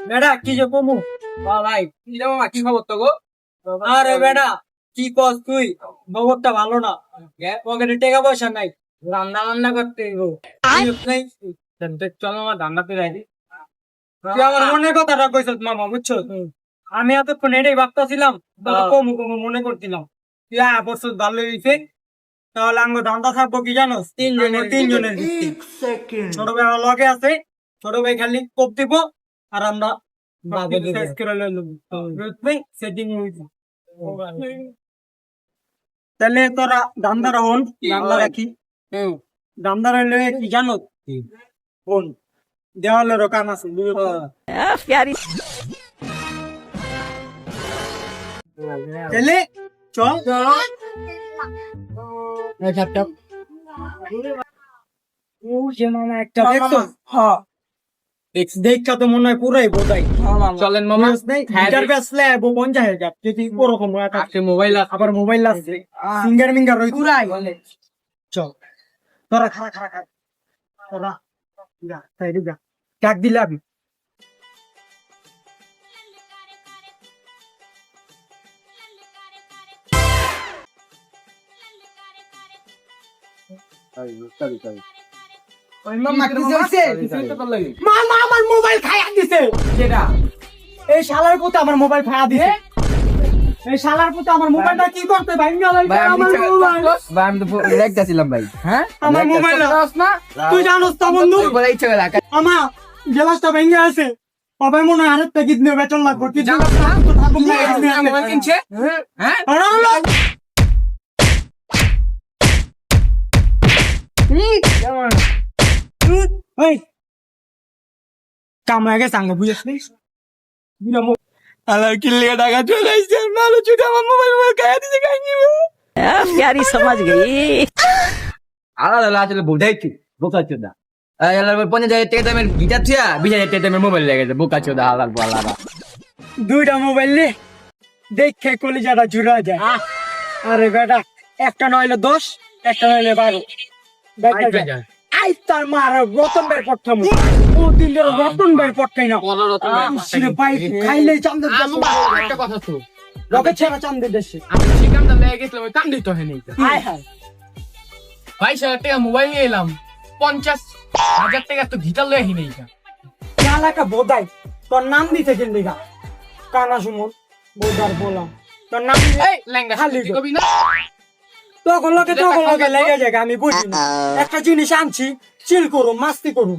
বেটা কি যে কমু ভাই কি রে মামা কি খবর তো গো? আরে বেটা কি কস তুই খবরটা ভালো না পকেটে টাকা পয়সা নাই রান্না বান্না করতে গো নাই চল মামা ধান্দাতে যাই। তুই আমার মনের কথাটা কইছ মামা বুঝছো আমি এতক্ষণ এটাই ভাবতেছিলাম কমু কমু মনে করছিলাম তুই বছর ভালো হয়েছে তাহলে আঙ্গ ধান্দা থাকবো কি জানো তিনজনের ছোট ভাই আমার লগে আছে ছোট ভাই খালি কোপ দিব আর আমরা সেটিং হয়েছে তাহলে তোরা ধান্দারা হন ধান্দা রাখি ধান্দার হইলে কি জানো ফোন দেওয়ালেরও কান আছে प्यारी তাহলে চল ও যে মামা একটা দেখছো হ্যাঁ দেখা তো মনে হয় পুরাই বোধাই চলেন মামা মিটার বেসলে 50,000 যদি ওরকম আজকে মোবাইল আছে। আবার মোবাইল আছে সিঙ্গার মিঙ্গার রই পুরাই চল তোরা খারা খারা খা তোরা যা তাই যা ডাক দিলে আমি মামা আমার মোবাইল খায়া দিছে এই শালার পুতে আমার মোবাইল খায়া দিছে এই শালার পুতে আমার মোবাইলটা কি করতে ভাই আমার মোবাইল ভাই আমি তো দেখতেছিলাম ভাই। হ্যাঁ আমার মোবাইল না তুই জানোস তো বন্ধু আমার গ্লাসটা ভেঙে আছে সবাই মনে হয় আরেকটা গীত নিয়ে বেতন লাগবে তুই জানোস না তো থাকুক না মোবাইল কিনছে। হ্যাঁ কামড়া গেছে আঙ্গ বুঝেছ আলার কিল্লে টাকা চলে আসছে ভালো ছুটে আমার মোবাইল খাইয়া দিছে খাইনি प्यारी समझ गई আলাদা আসলে বোঝাই কি বোকা চোদা আলার 50,000 টাকা দামের গিটার থিয়া 20,000 টাকা দামের মোবাইল লেগেছে বোকা চোদা আলার আলাদা দুইটা মোবাইল নে দেখে কলিজাটা জুড়া যায় আরে বেটা একটা নইলে 10 একটা নইলে 12 আই তার মার রতন বের প্রথম ও দিন ধরে রতন বের পড়তাই না সিরে ভাই খাইলে চান্দের একটা কথা তো লগে ছেড়া চান্দের দেশে আমি ঠিকামটা লেগে গেছিলাম ওই কান্দিত হয়নি হায় হায় 22,000 টাকা মোবাইল নিয়ে এলাম 50,000 টাকা তো গিটার লয়ে হিনে এলাকা বোধাই তোর নাম দিতে কিন্তু কানা সুমন বোধার বললাম তোর নাম এই লেঙ্গা খালি কবি না তখন লোকে লেগে যায় আমি বুঝি না একটা জিনিস আনছি চিল করুন মাস্তি করুন